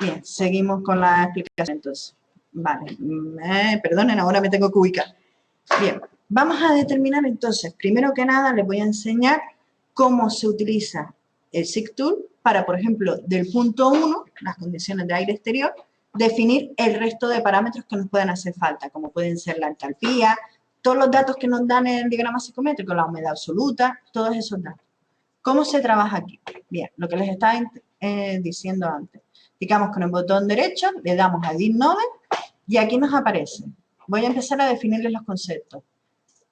Bien, seguimos con la explicación entonces. Vale, perdonen, ahora me tengo que ubicar. Bien, vamos a determinar entonces, primero que nada les voy a enseñar cómo se utiliza el SIG Tool para, por ejemplo, del punto 1, las condiciones de aire exterior, definir el resto de parámetros que nos puedan hacer falta, como pueden ser la entalpía, todos los datos que nos dan en el diagrama psicométrico, la humedad absoluta, todos esos datos. ¿Cómo se trabaja aquí? Bien, lo que les estaba diciendo antes. Clicamos con el botón derecho, le damos a Edit Node y aquí nos aparece. Voy a empezar a definirles los conceptos.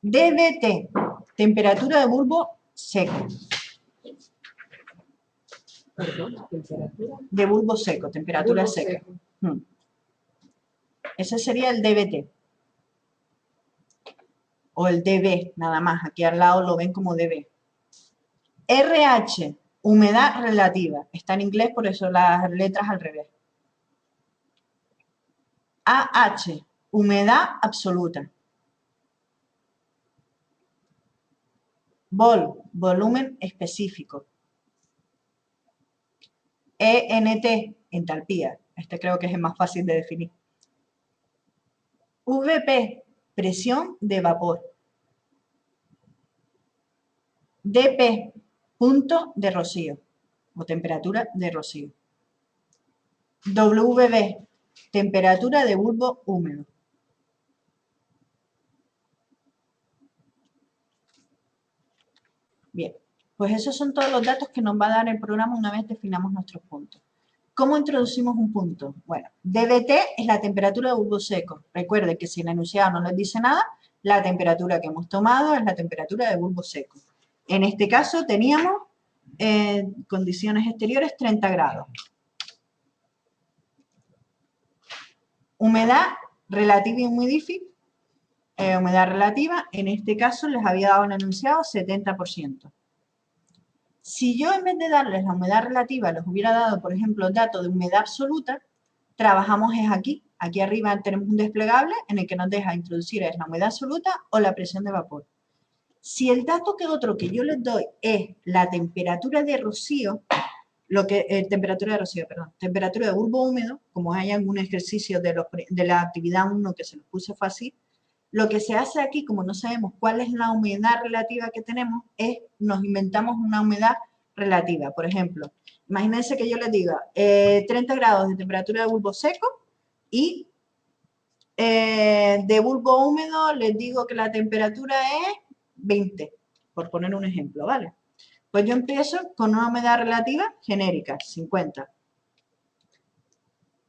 DBT, temperatura de bulbo seco. Perdón, temperatura. De bulbo seco, temperatura Bulbo seca. seco. Ese sería el DBT. O el DB, nada más. Aquí al lado lo ven como DB. RH, humedad relativa. Está en inglés, por eso las letras al revés. AH, humedad absoluta. Vol, volumen específico. ENT, entalpía. Este creo que es el más fácil de definir. VP, presión de vapor. DP, punto de rocío o temperatura de rocío. WB, temperatura de bulbo húmedo. Bien, pues esos son todos los datos que nos va a dar el programa una vez definamos nuestros puntos. ¿Cómo introducimos un punto? Bueno, DBT es la temperatura de bulbo seco. Recuerden que si el enunciado no les dice nada, la temperatura que hemos tomado es la temperatura de bulbo seco. En este caso teníamos condiciones exteriores 30 grados. Humedad relativa y humidific. Humedad relativa, en este caso les había dado un enunciado 70%. Si yo en vez de darles la humedad relativa les hubiera dado, por ejemplo, el dato de humedad absoluta, trabajamos es aquí. Aquí arriba tenemos un desplegable en el que nos deja introducir es la humedad absoluta o la presión de vapor. Si el dato que yo les doy es la temperatura de rocío, temperatura de bulbo húmedo, como hay algún ejercicio de la actividad 1 que se los puse fácil, lo que se hace aquí, como no sabemos cuál es la humedad relativa que tenemos, es nos inventamos una humedad relativa. Por ejemplo, imagínense que yo les diga 30 grados de temperatura de bulbo seco y de bulbo húmedo les digo que la temperatura es 20, por poner un ejemplo, ¿vale? Pues yo empiezo con una humedad relativa genérica, 50.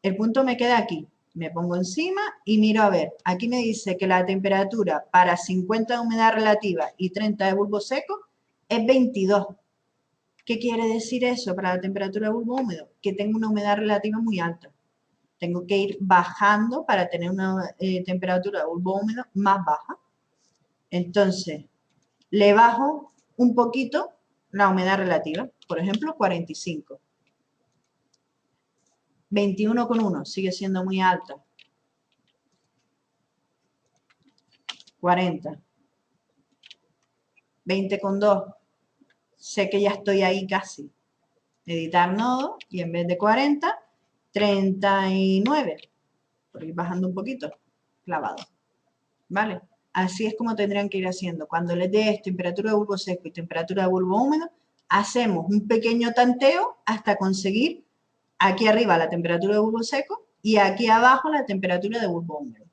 El punto me queda aquí. Me pongo encima y miro a ver. Aquí me dice que la temperatura para 50 de humedad relativa y 30 de bulbo seco es 22. ¿Qué quiere decir eso para la temperatura de bulbo húmedo? Que tengo una humedad relativa muy alta. Tengo que ir bajando para tener una temperatura de bulbo húmedo más baja. Entonces, le bajo un poquito la humedad relativa. Por ejemplo, 45. 21,1 sigue siendo muy alta. 40. 20,2. Sé que ya estoy ahí casi. Editar nodo y en vez de 40, 39. Por ir bajando un poquito. Clavado. ¿Vale? Así es como tendrían que ir haciendo. Cuando les des temperatura de bulbo seco y temperatura de bulbo húmedo, hacemos un pequeño tanteo hasta conseguir aquí arriba la temperatura de bulbo seco y aquí abajo la temperatura de bulbo húmedo.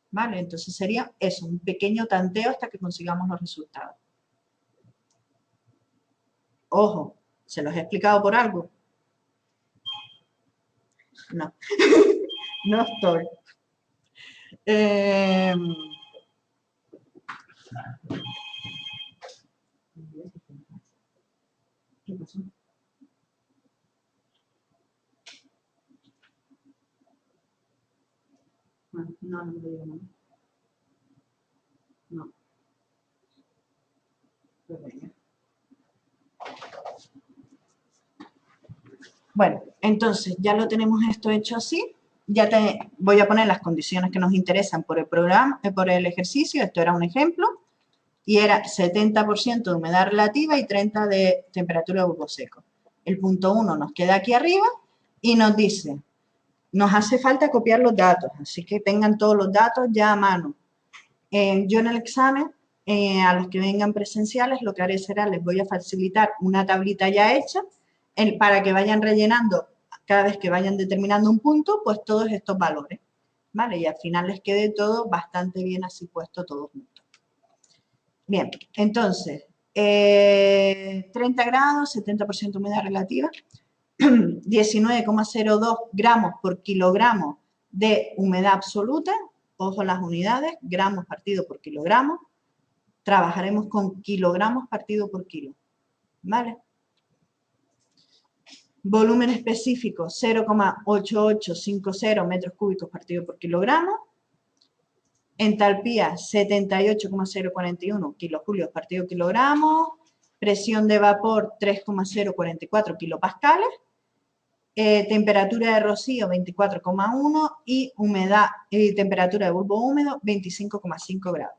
¿Vale? Entonces sería eso, un pequeño tanteo hasta que consigamos los resultados. Ojo, ¿se los he explicado por algo? No, no estoy. ¿Qué pasó? No me digo nada. No. Pues venga. Bueno, entonces ya lo tenemos esto hecho así. Ya voy a poner las condiciones que nos interesan por el programa, por el ejercicio. Esto era un ejemplo. Y era 70% de humedad relativa y 30% de temperatura de bulbo seco. El punto 1 nos queda aquí arriba y nos dice, nos hace falta copiar los datos, así que tengan todos los datos ya a mano. Yo en el examen, a los que vengan presenciales, lo que haré será, les voy a facilitar una tablita ya hecha para que vayan rellenando, cada vez que vayan determinando un punto, pues todos estos valores, ¿vale? Y al final les quede todo bastante bien así puesto todos juntos. Bien, entonces, 30 grados, 70% humedad relativa, 19,02 gramos por kilogramo de humedad absoluta, ojo las unidades, gramos partido por kilogramo, trabajaremos con kilogramos partido por kilo, ¿vale? Volumen específico 0,8850 metros cúbicos partido por kilogramo, entalpía 78,041 kilojulios partido kilogramo, presión de vapor 3,044 kilopascales, temperatura de rocío 24,1 y humedad y temperatura de bulbo húmedo 25,5 grados.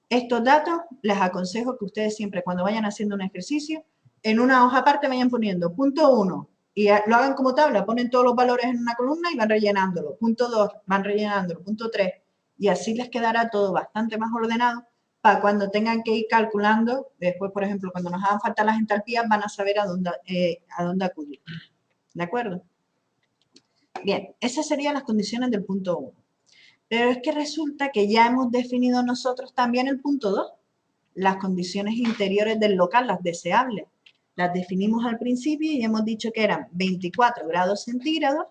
Estos datos les aconsejo que ustedes siempre cuando vayan haciendo un ejercicio, en una hoja aparte vayan poniendo punto 1 y lo hagan como tabla, ponen todos los valores en una columna y van rellenándolo. Punto 2, van rellenándolo. Punto 3, y así les quedará todo bastante más ordenado para cuando tengan que ir calculando, después, por ejemplo, cuando nos hagan falta las entalpías, van a saber a dónde acudir. ¿De acuerdo? Bien, esas serían las condiciones del punto 1. Pero es que resulta que ya hemos definido nosotros también el punto 2, las condiciones interiores del local, las deseables. Las definimos al principio y hemos dicho que eran 24 grados centígrados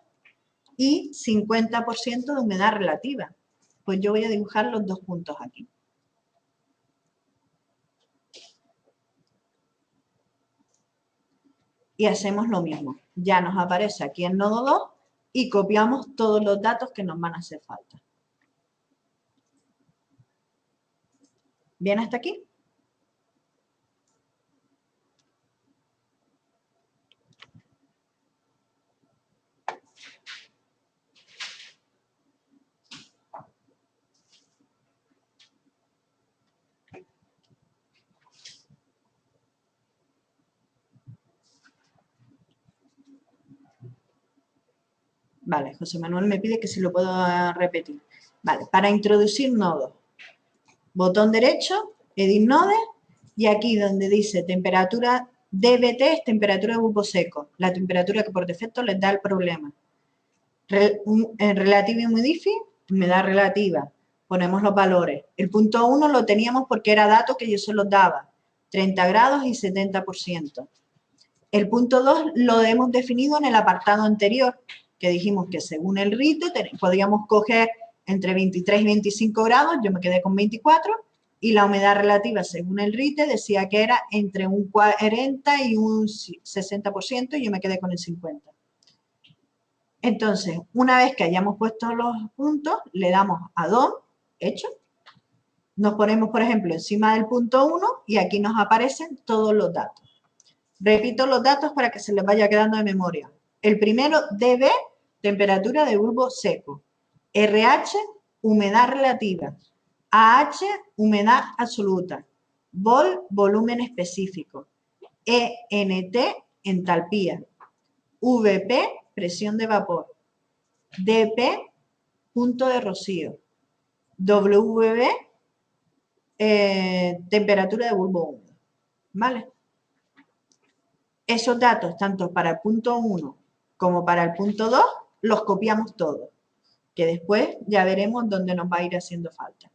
y 50% de humedad relativa. Pues yo voy a dibujar los dos puntos aquí. Y hacemos lo mismo. Ya nos aparece aquí el nodo 2 y copiamos todos los datos que nos van a hacer falta. ¿Bien hasta aquí? Vale, José Manuel me pide que si lo puedo repetir. Vale, para introducir nodos, botón derecho, Edit Node, y aquí donde dice temperatura DBT es temperatura de bulbo seco, la temperatura que por defecto les da el problema. Relative Humidity, humedad relativa, ponemos los valores. El punto 1 lo teníamos porque era dato que yo se los daba, 30 grados y 70%. El punto 2 lo hemos definido en el apartado anterior, que dijimos que según el rito podíamos coger entre 23 y 25 grados, yo me quedé con 24, y la humedad relativa según el RITE decía que era entre un 40 y un 60% y yo me quedé con el 50%. Entonces, una vez que hayamos puesto los puntos, le damos a DON, hecho. Nos ponemos, por ejemplo, encima del punto 1 y aquí nos aparecen todos los datos. Repito los datos para que se les vaya quedando de memoria. El primero, DB, temperatura de bulbo seco. RH, humedad relativa. AH, humedad absoluta. Vol, volumen específico. ENT, entalpía. VP, presión de vapor. DP, punto de rocío. WB, temperatura de bulbo húmedo. ¿Vale? Esos datos, tanto para el punto 1 como para el punto 2, los copiamos todos, que después ya veremos dónde nos va a ir haciendo falta.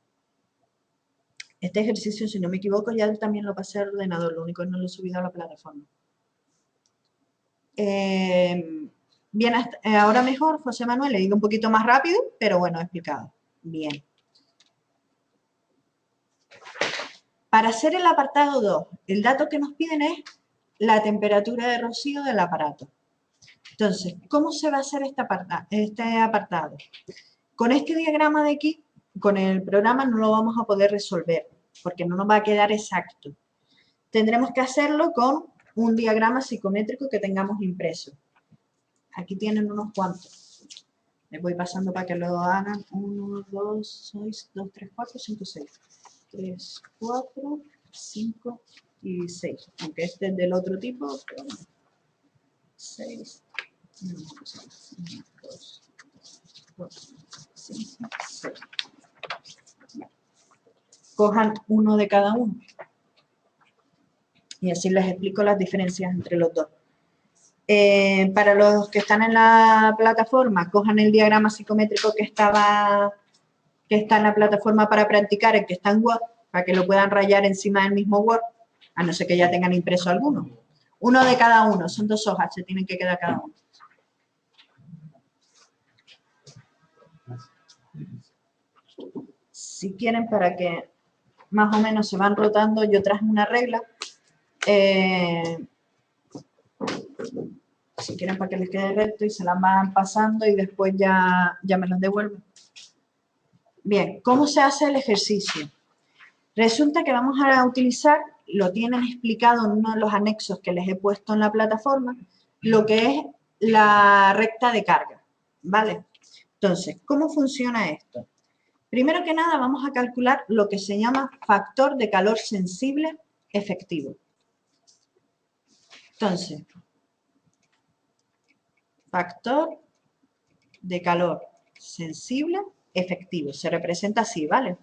Este ejercicio, si no me equivoco, ya también lo pasé al ordenador, lo único que no lo he subido a la plataforma. Bien, ahora mejor, José Manuel, he ido un poquito más rápido, pero bueno, he explicado. Bien. Para hacer el apartado 2, el dato que nos piden es la temperatura de rocío del aparato. Entonces, ¿cómo se va a hacer este apartado? Con este diagrama de aquí, con el programa no lo vamos a poder resolver, porque no nos va a quedar exacto. Tendremos que hacerlo con un diagrama psicométrico que tengamos impreso. Aquí tienen unos cuantos. Les voy pasando para que lo hagan. 1, 2, 6, 2, 3, 4, 5, 6. 3, 4, 5 y 6. Aunque este es del otro tipo, pero bueno. 6, 1, 2, 5, 6. Cojan uno de cada uno. Y así les explico las diferencias entre los dos. Para los que están en la plataforma, cojan el diagrama psicométrico que está en la plataforma para practicar, el que está en Word, para que lo puedan rayar encima del mismo Word, a no ser que ya tengan impreso alguno. Uno de cada uno, son 2 hojas, se tienen que quedar cada uno. Si quieren, para que más o menos se van rotando, yo traje una regla. Si quieren, para que les quede recto y se la van pasando y después ya me los devuelven. Bien, ¿cómo se hace el ejercicio? Resulta que vamos a utilizar, lo tienen explicado en uno de los anexos que les he puesto en la plataforma, lo que es la recta de carga, ¿vale? Entonces, ¿cómo funciona esto? Primero que nada, vamos a calcular lo que se llama factor de calor sensible efectivo. Entonces, factor de calor sensible efectivo. Se representa así, ¿vale?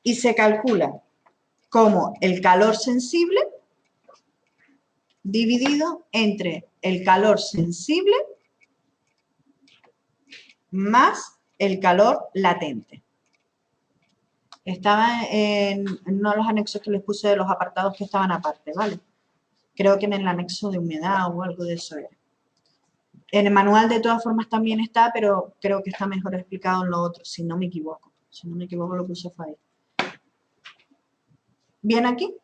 Y se calcula como el calor sensible dividido entre el calor sensible más el calor latente. Estaba en uno de los anexos que les puse de los apartados que estaban aparte, ¿vale? Creo que en el anexo de humedad o algo de eso era. En el manual de todas formas también está, pero creo que está mejor explicado en lo otro, si no me equivoco. Si no me equivoco, lo puse fue ahí. Bien aquí,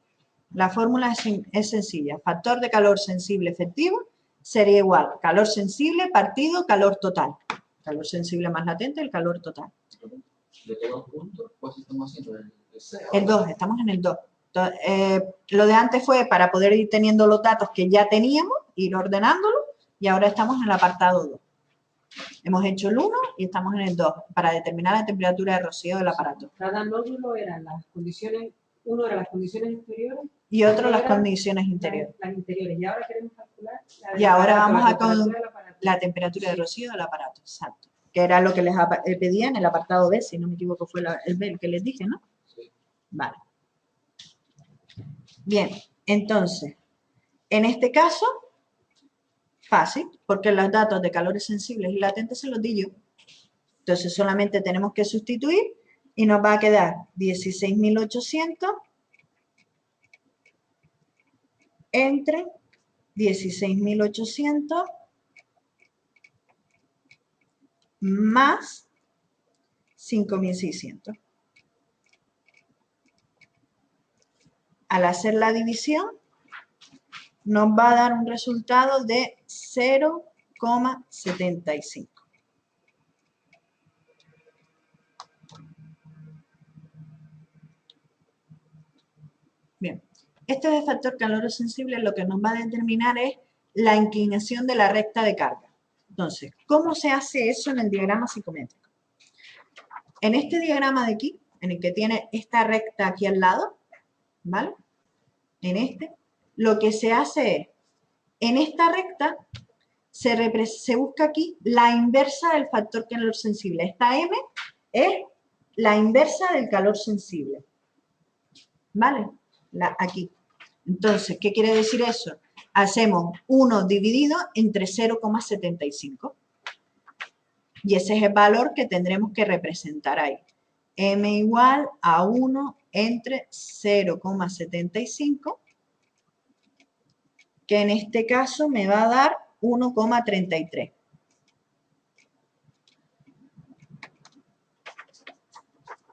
la fórmula es sencilla. Factor de calor sensible efectivo sería igual calor sensible partido calor total. Calor sensible más latente, el calor total. ¿De todos juntos? Pues estamos haciendo el 0. El 2, estamos en el 2. Lo de antes fue para poder ir teniendo los datos que ya teníamos, ir ordenándolo, y ahora estamos en el apartado 2. Hemos hecho el 1 y estamos en el 2, para determinar la temperatura de rocío del aparato. Cada nódulo eran las condiciones, uno era las condiciones exteriores Y otro las condiciones interiores. Las interiores. Y ahora queremos calcular y ahora vamos a con la temperatura de rocío del aparato, exacto. Que era lo que les pedía en el apartado B, si no me equivoco fue el B el que les dije, ¿no? Sí. Vale. Bien, entonces, en este caso, fácil, porque los datos de calores sensibles y latentes se los di yo. Entonces solamente tenemos que sustituir y nos va a quedar 16.800 entre 16.800 más 5.600. Al hacer la división, nos va a dar un resultado de 0,75. Bien, este es el factor calor sensible, lo que nos va a determinar es la inclinación de la recta de carga. Entonces, ¿cómo se hace eso en el diagrama psicométrico? En este diagrama de aquí, en el que tiene esta recta aquí al lado, ¿vale? En este, lo que se hace es, en esta recta, se busca aquí la inversa del factor calor sensible. Esta M es la inversa del calor sensible, ¿vale? Aquí. Entonces, ¿qué quiere decir eso? Hacemos 1 dividido entre 0,75. Y ese es el valor que tendremos que representar ahí. M igual a 1 entre 0,75, que en este caso me va a dar 1,33.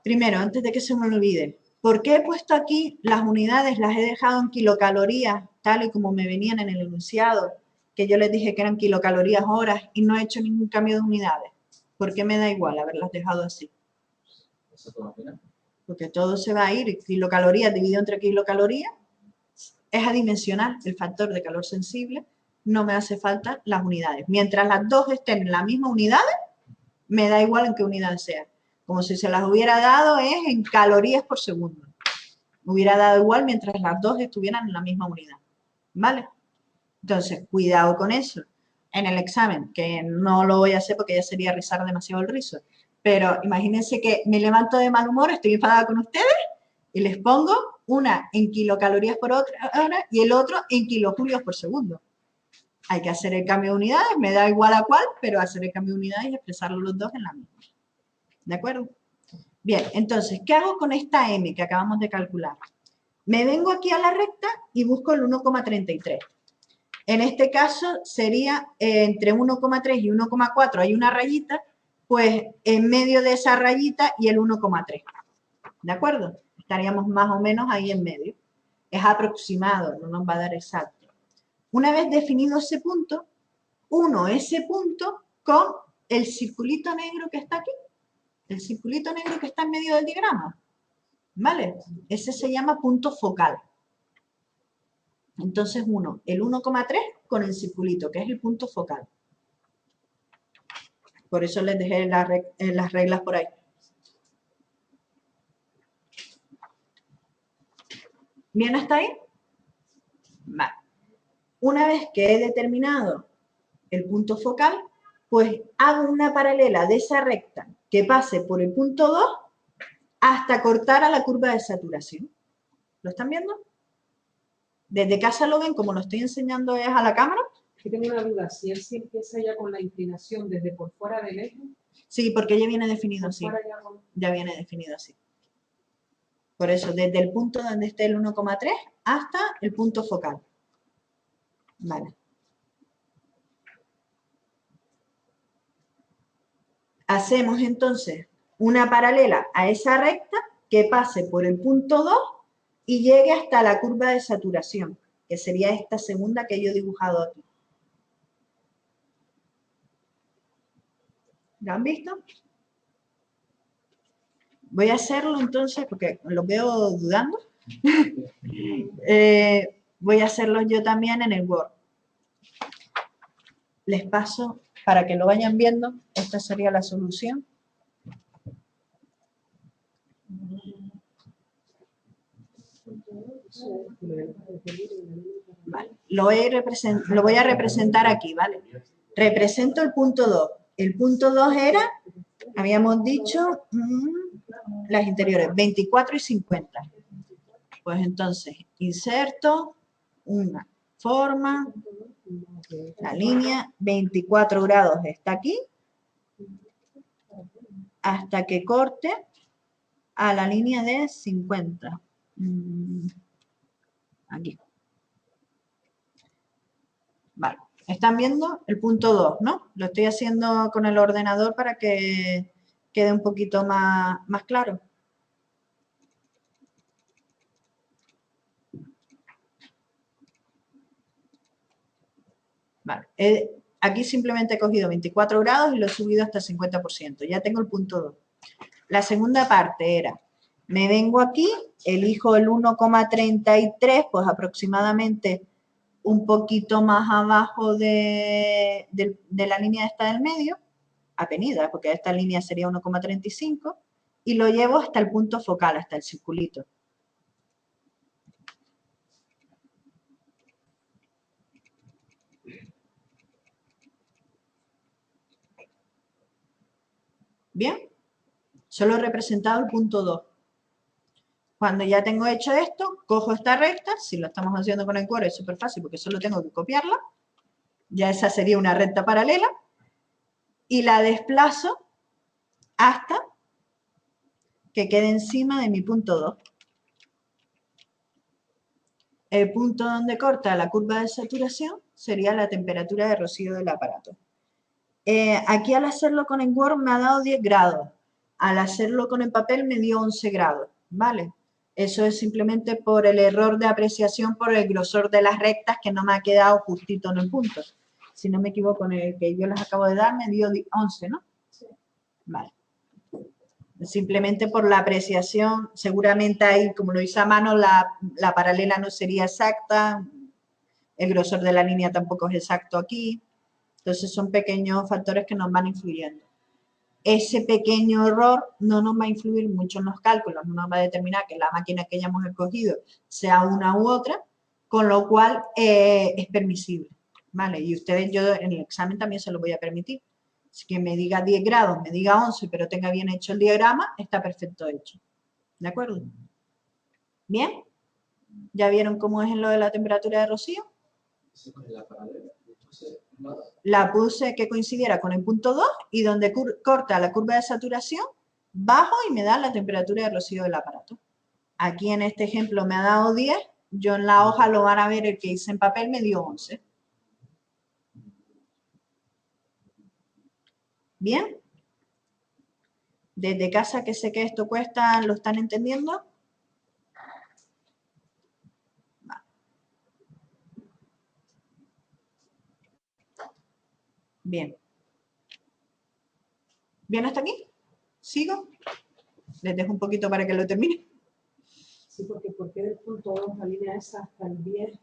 Primero, antes de que se me olvide, ¿por qué he puesto aquí las unidades? Las he dejado en kilocalorías, tal y como me venían en el enunciado, que yo les dije que eran kilocalorías horas y no he hecho ningún cambio de unidades. ¿Por qué me da igual haberlas dejado así? Porque todo se va a ir, kilocalorías dividido entre kilocalorías, es adimensional el factor de calor sensible, no me hace falta las unidades. Mientras las dos estén en la misma unidad, me da igual en qué unidad sea. Como si se las hubiera dado en calorías por segundo. Me hubiera dado igual mientras las dos estuvieran en la misma unidad. ¿Vale? Entonces, cuidado con eso. en el examen, que no lo voy a hacer porque ya sería rizar demasiado el rizo, pero imagínense que me levanto de mal humor, estoy enfadada con ustedes y les pongo una en kilocalorías por hora y el otro en kilojulios por segundo. Hay que hacer el cambio de unidades, me da igual a cuál, pero hacer el cambio de unidades y expresarlo los dos en la misma. ¿De acuerdo? Bien, entonces, ¿qué hago con esta M que acabamos de calcular? Me vengo aquí a la recta y busco el 1,33. En este caso sería entre 1,3 y 1,4 hay una rayita, pues en medio de esa rayita y el 1,3. ¿De acuerdo? Estaríamos más o menos ahí en medio. Es aproximado, no nos va a dar exacto. Una vez definido ese punto, uno ese punto con el circulito negro que está aquí. El circulito negro que está en medio del diagrama. ¿Vale? Ese se llama punto focal. Entonces uno, el 1,3 con el circulito, que es el punto focal. Por eso les dejé las reglas por ahí. ¿Bien hasta ahí? Vale. Una vez que he determinado el punto focal, pues hago una paralela de esa recta que pase por el punto 2 hasta cortar a la curva de saturación. ¿Lo están viendo? Desde casa lo ven, como lo estoy enseñando es a la cámara. Yo tengo una duda, si él sí empieza ya con la inclinación desde por fuera del eje. Sí, porque ya viene definido así. Ya Ya viene definido así. Por eso, desde el punto donde esté el 1,3 hasta el punto focal. Vale. Hacemos entonces una paralela a esa recta que pase por el punto 2 y llegue hasta la curva de saturación, que sería esta segunda que yo he dibujado aquí. ¿Lo han visto? Voy a hacerlo entonces, porque lo veo dudando. Voy a hacerlo yo también en el Word. Les paso, para que lo vayan viendo, esta sería la solución. Vale. Lo voy a representar aquí, ¿vale? Represento el punto 2. El punto 2 era, habíamos dicho, las interiores, 24 y 50. Pues entonces, inserto una forma, la línea, 24 grados está aquí, hasta que corte a la línea de 50. Aquí. Vale. Están viendo el punto 2, ¿no? Lo estoy haciendo con el ordenador para que quede un poquito más claro. Vale. Aquí simplemente he cogido 24 grados y lo he subido hasta el 50%. Ya tengo el punto 2. La segunda parte era, me vengo aquí, elijo el 1,33, pues aproximadamente un poquito más abajo de la línea esta del medio, avenida, porque esta línea sería 1,35, y lo llevo hasta el punto focal, hasta el circulito. ¿Bien? Solo he representado el punto 2. Cuando ya tengo hecho esto, cojo esta recta, si lo estamos haciendo con el Word es súper fácil porque solo tengo que copiarla, ya esa sería una recta paralela, y la desplazo hasta que quede encima de mi punto 2. El punto donde corta la curva de saturación sería la temperatura de rocío del aparato. Aquí al hacerlo con el Word me ha dado 10 grados. Al hacerlo con el papel me dio 11 grados, ¿vale? Eso es simplemente por el error de apreciación, por el grosor de las rectas que no me ha quedado justito en el punto. Si no me equivoco, en el que yo les acabo de dar me dio 11, ¿no? Sí. Vale. Simplemente por la apreciación, seguramente ahí, como lo hice a mano, la paralela no sería exacta, el grosor de la línea tampoco es exacto aquí. Entonces son pequeños factores que nos van influyendo. Ese pequeño error no nos va a influir mucho en los cálculos, no nos va a determinar que la máquina que hayamos escogido sea una u otra, con lo cual es permisible, ¿vale? Y ustedes, yo en el examen también se lo voy a permitir. Si quien me diga 10 grados, me diga 11, pero tenga bien hecho el diagrama, está perfecto hecho. ¿De acuerdo? ¿Bien? ¿Ya vieron cómo es en lo de la temperatura de rocío? Ese con la paralela, entonces, nada. La puse que coincidiera con el punto 2 y donde corta la curva de saturación, bajo y me da la temperatura de rocío del aparato. Aquí en este ejemplo me ha dado 10, yo en la hoja lo van a ver, el que hice en papel me dio 11. ¿Bien? Desde casa que sé que esto cuesta, ¿lo están entendiendo? Bien. ¿Bien hasta aquí? ¿Sigo? Les dejo un poquito para que lo termine. Sí, porque ¿por qué del punto 2 la línea esa hasta el 10?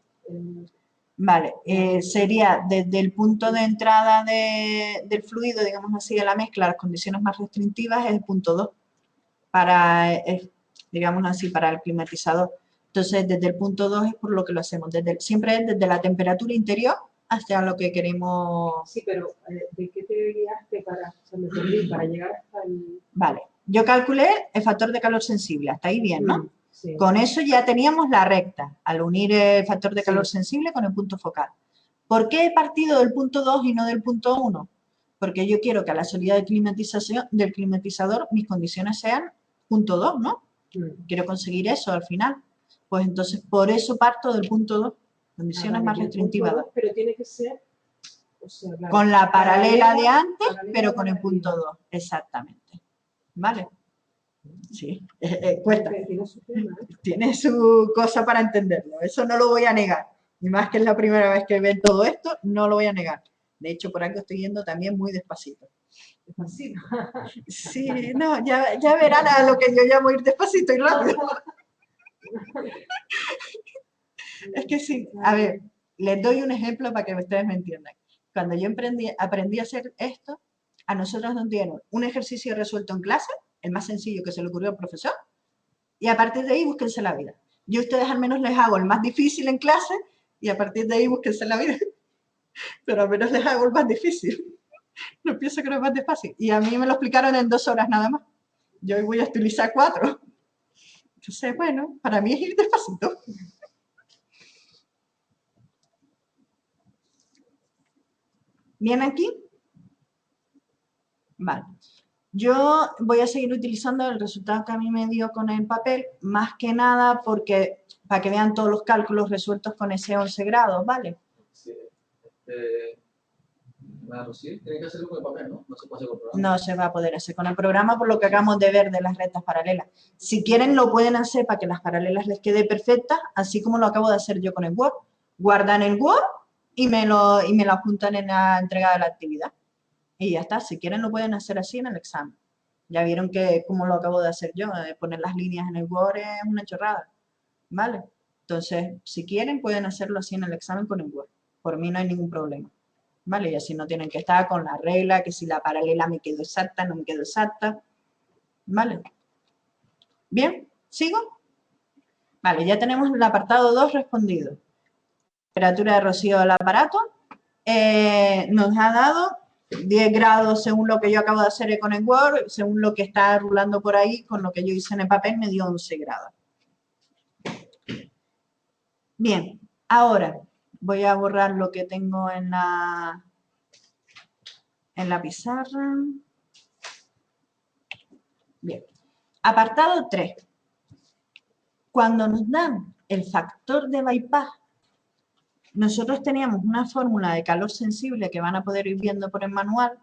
Vale, sería desde el punto de entrada del fluido, digamos así, de la mezcla, las condiciones más restrictivas es el punto 2, para, digamos así, para el climatizador. Entonces, desde el punto 2 es por lo que lo hacemos, siempre es desde la temperatura interior hasta lo que queremos. Sí, pero ¿de qué te guiaste para, o sea, me perdí, para llegar hasta el... Vale, yo calculé el factor de calor sensible, hasta ahí bien, ¿no? Sí. Con eso ya teníamos la recta, al unir el factor de calor Sí. sensible con el punto focal. ¿Por qué he partido del punto 2 y no del punto 1? Porque yo quiero que a la salida de climatización, del climatizador mis condiciones sean punto 2, ¿no? Quiero conseguir eso al final. Pues entonces por eso parto del punto 2, condiciones Vale, más y el punto restrictivas. 2, pero tiene que ser, o sea, claro, Con la paralela de antes, paralela pero de con el la punto arriba. 2, exactamente. ¿Vale? Sí, cuesta. Porque tiene su tema, ¿eh? Tiene su cosa para entenderlo, eso no lo voy a negar. Y más que es la primera vez que ven todo esto, no lo voy a negar. De hecho, por aquí estoy yendo también muy despacito. Despacito. Sí, no, ya verán a lo que yo llamo ir despacito y rápido. Es que sí, a ver, les doy un ejemplo para que ustedes me entiendan. Cuando yo aprendí a hacer esto, a nosotros nos dieron un ejercicio resuelto en clase, el más sencillo que se le ocurrió al profesor, y a partir de ahí búsquense la vida. Yo a ustedes al menos les hago el más difícil en clase y a partir de ahí búsquense la vida. Pero al menos les hago el más difícil. No pienso que no es más fácil. Y a mí me lo explicaron en 2 horas nada más. Yo hoy voy a utilizar 4. Entonces, bueno, para mí es ir despacito. ¿Bien aquí? Vale. Yo voy a seguir utilizando el resultado que a mí me dio con el papel, más que nada porque, para que vean todos los cálculos resueltos con ese 11 grados, ¿vale? Sí, claro, sí, tiene que hacerlo con el papel, ¿no? No se puede hacer con el programa. No se va a poder hacer con el programa por lo que acabamos de ver de las rectas paralelas. Si quieren lo pueden hacer para que las paralelas les quede perfectas, así como lo acabo de hacer yo con el Word. Guardan el Word y me lo apuntan en la entrega de la actividad. Y ya está, si quieren lo pueden hacer así en el examen. Ya vieron que como lo acabo de hacer yo, de poner las líneas en el Word es una chorrada, ¿vale? Entonces, si quieren pueden hacerlo así en el examen con el Word. Por mí no hay ningún problema. ¿Vale? Y así no tienen que estar con la regla, que si la paralela me quedó exacta, no me quedó exacta, ¿vale? ¿Bien? ¿Sigo? Vale, ya tenemos el apartado 2 respondido. Temperatura de rocío del aparato. Nos ha dado 10 grados según lo que yo acabo de hacer con el Word, según lo que está rulando por ahí, con lo que yo hice en el papel me dio 11 grados. Bien, ahora voy a borrar lo que tengo en la pizarra. Bien, apartado 3. Cuando nos dan el factor de bypass, nosotros teníamos una fórmula de calor sensible que van a poder ir viendo por el manual,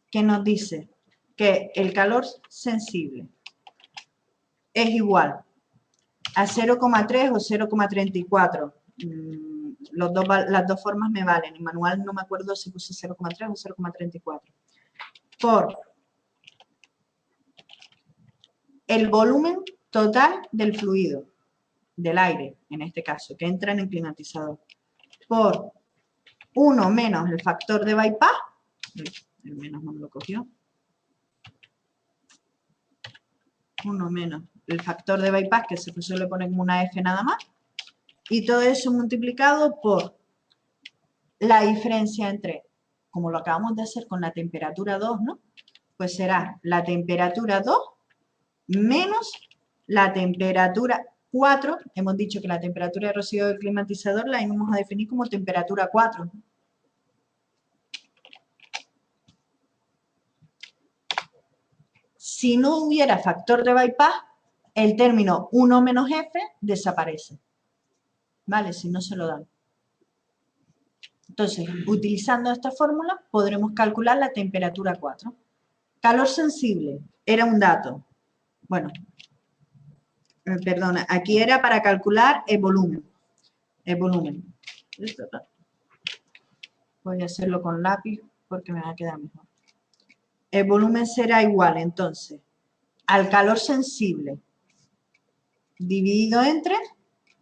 que nos dice que el calor sensible es igual a 0,3 o 0,34. Las dos formas me valen. En el manual no me acuerdo si puse 0,3 o 0,34. Por el volumen total del fluido, del aire, en este caso, que entra en el climatizador, por 1 menos el factor de bypass, el menos no me lo cogió, 1 menos el factor de bypass, que se suele poner como una F nada más, y todo eso multiplicado por la diferencia entre, como lo acabamos de hacer con la temperatura 2, ¿no? Pues será la temperatura 2 menos la temperatura 4. Hemos dicho que la temperatura de rocío del climatizador la íbamos a definir como temperatura 4. Si no hubiera factor de bypass, el término 1 menos F desaparece. ¿Vale? Si no se lo dan. Entonces, utilizando esta fórmula, podremos calcular la temperatura 4. Calor sensible era un dato. Bueno, perdona, aquí era para calcular el volumen. El volumen. Voy a hacerlo con lápiz porque me va a quedar mejor. El volumen será igual, entonces, al calor sensible dividido entre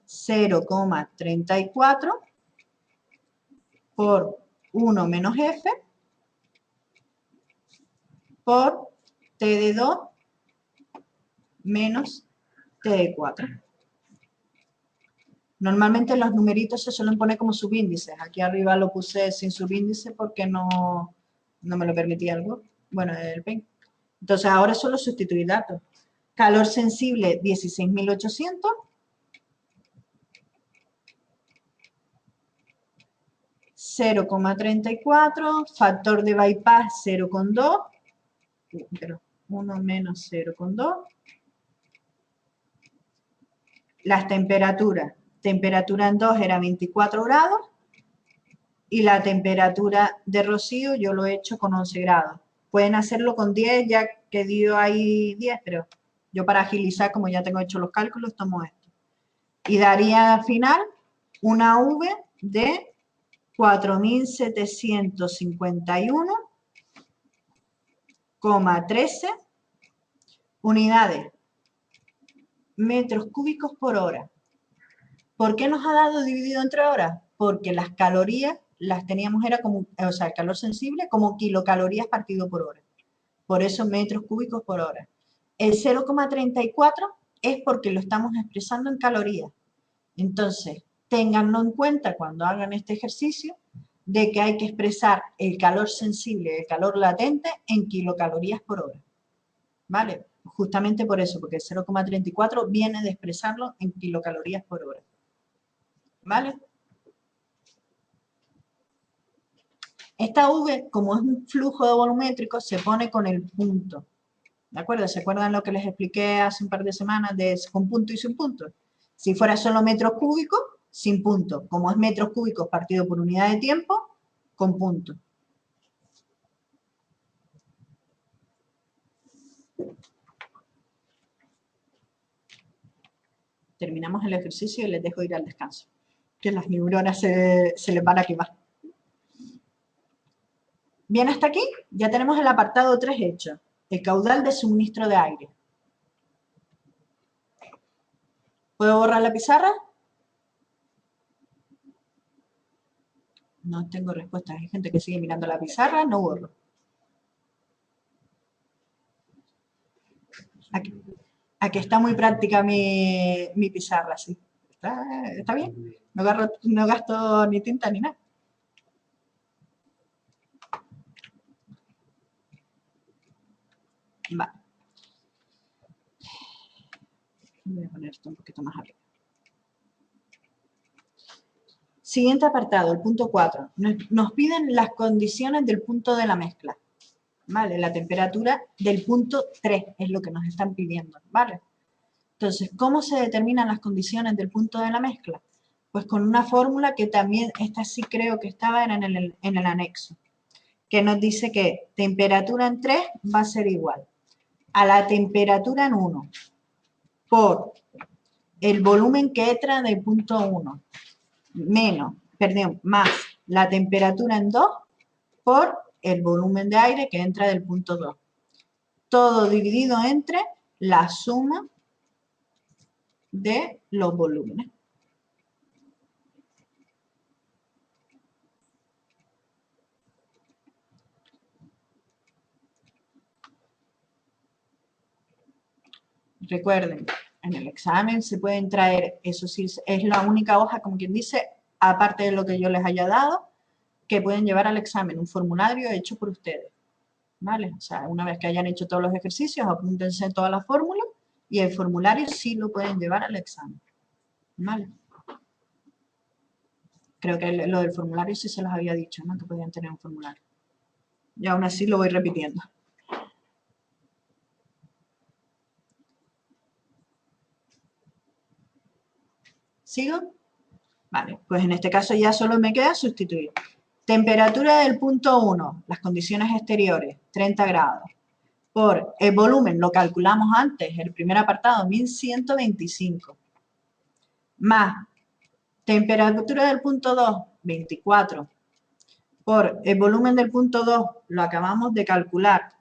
0,34 por 1 menos F por T de 2 menos T de 4. Normalmente los numeritos se suelen poner como subíndices. Aquí arriba lo puse sin subíndice porque no me lo permitía algo. Bueno, el pen. Entonces ahora solo sustituir datos. Calor sensible 16.800. ,34, factor de bypass 0,2, pero 1 menos 0,2. Las temperaturas, temperatura en 2 era 24 grados y la temperatura de rocío yo lo he hecho con 11 grados. Pueden hacerlo con 10 ya que dio ahí 10, pero yo para agilizar, como ya tengo hecho los cálculos, tomo esto. Y daría al final una V de 4.751,13 unidades metros cúbicos por hora. ¿Por qué nos ha dado dividido entre horas? Porque las calorías las teníamos, era como, o sea, el calor sensible como kilocalorías partido por hora. Por eso metros cúbicos por hora. El 0,34 es porque lo estamos expresando en calorías. Entonces, ténganlo en cuenta cuando hagan este ejercicio de que hay que expresar el calor sensible, el calor latente en kilocalorías por hora. ¿Vale? Justamente por eso, porque el 0,34 viene de expresarlo en kilocalorías por hora. ¿Vale? Esta V, como es un flujo volumétrico, se pone con el punto. ¿De acuerdo? ¿Se acuerdan lo que les expliqué hace un par de semanas de con punto y sin punto? Si fuera solo metros cúbicos, sin punto. Como es metros cúbicos partido por unidad de tiempo, con punto. Terminamos el ejercicio y les dejo ir al descanso. Que las neuronas se les van a quemar. Bien, hasta aquí ya tenemos el apartado 3 hecho. El caudal de suministro de aire. ¿Puedo borrar la pizarra? No tengo respuesta. Hay gente que sigue mirando la pizarra, no borro. Aquí está muy práctica mi pizarra, sí. ¿Está bien? No gasto ni tinta ni nada. Vale. Voy a poner esto un poquito más arriba. Siguiente apartado, el punto 4. Nos piden las condiciones del punto de la mezcla. ¿Vale? La temperatura del punto 3 es lo que nos están pidiendo. ¿Vale? Entonces, ¿cómo se determinan las condiciones del punto de la mezcla? Pues con una fórmula que también, esta sí creo que estaba en el anexo, que nos dice que temperatura en 3 va a ser igual a la temperatura en 1 por el volumen que entra del punto 1 más la temperatura en 2 por el volumen de aire que entra del punto 2. Todo dividido entre la suma de los volúmenes. Recuerden, en el examen se pueden traer, eso sí, es la única hoja, como quien dice, aparte de lo que yo les haya dado, que pueden llevar al examen, un formulario hecho por ustedes, ¿vale? O sea, una vez que hayan hecho todos los ejercicios, apúntense todas las fórmulas y el formulario sí lo pueden llevar al examen, ¿vale? Creo que lo del formulario sí se los había dicho, ¿no? Que podían tener un formulario. Y aún así lo voy repitiendo. ¿Sigo? Vale, pues en este caso ya solo me queda sustituir. Temperatura del punto 1, las condiciones exteriores, 30 grados. Por el volumen, lo calculamos antes, el primer apartado, 1125. Más temperatura del punto 2, 24. Por el volumen del punto 2, lo acabamos de calcular.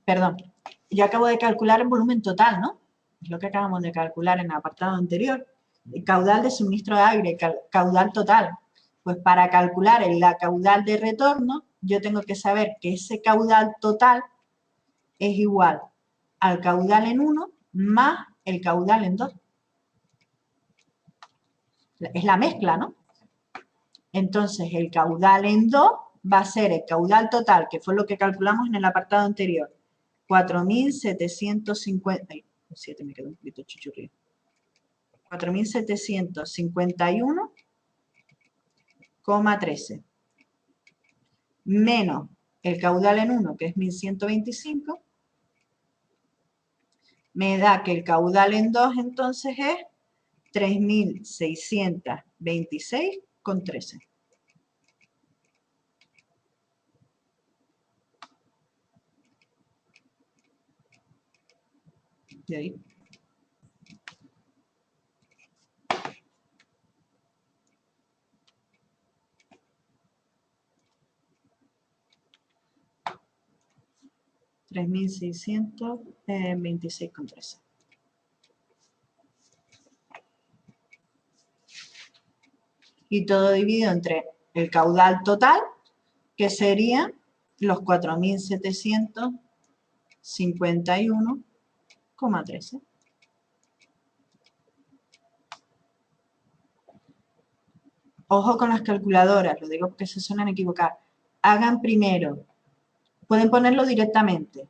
Perdón, yo acabo de calcular el volumen total, ¿no? Es lo que acabamos de calcular en el apartado anterior. El caudal de suministro de aire, caudal total. Pues para calcular la caudal de retorno, yo tengo que saber que ese caudal total es igual al caudal en 1 más el caudal en 2. Es la mezcla, ¿no? Entonces, el caudal en 2 va a ser el caudal total, que fue lo que calculamos en el apartado anterior. 4.750, 7 me quedó un poquito chuchurrío. 4.751,13 menos el caudal en 1, que es 1.125, me da que el caudal en 2 entonces es 3.626,13. De ahí. $3.626,13. Y todo dividido entre el caudal total, que sería los 4.751,13. Ojo con las calculadoras, lo digo porque se suelen equivocar. Hagan primero, pueden ponerlo directamente,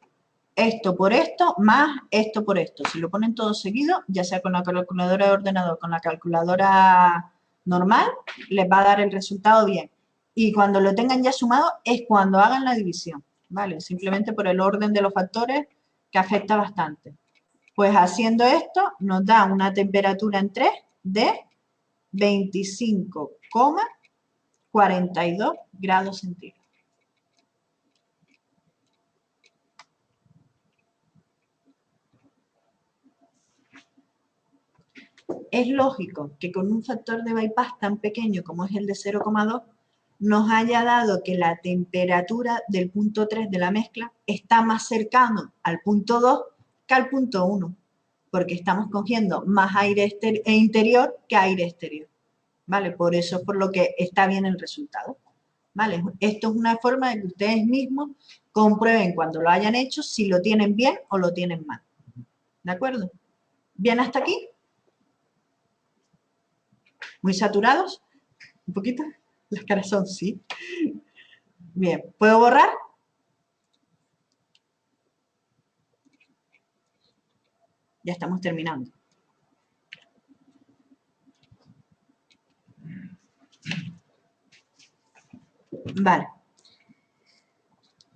esto por esto más esto por esto. Si lo ponen todo seguido, ya sea con la calculadora de ordenador, con la calculadora normal, les va a dar el resultado bien. Y cuando lo tengan ya sumado es cuando hagan la división, ¿vale? Simplemente por el orden de los factores que afecta bastante. Pues haciendo esto nos da una temperatura en 3 de 25,42 grados centígrados. Es lógico que con un factor de bypass tan pequeño como es el de 0,2 nos haya dado que la temperatura del punto 3 de la mezcla está más cercano al punto 2 que al punto 1, porque estamos cogiendo más aire interior que aire exterior, ¿vale? Por eso es por lo que está bien el resultado, ¿vale? Esto es una forma de que ustedes mismos comprueben cuando lo hayan hecho si lo tienen bien o lo tienen mal, ¿de acuerdo? ¿Bien hasta aquí? ¿Muy saturados? ¿Un poquito? Las caras son sí. Bien, ¿puedo borrar? Ya estamos terminando. Vale.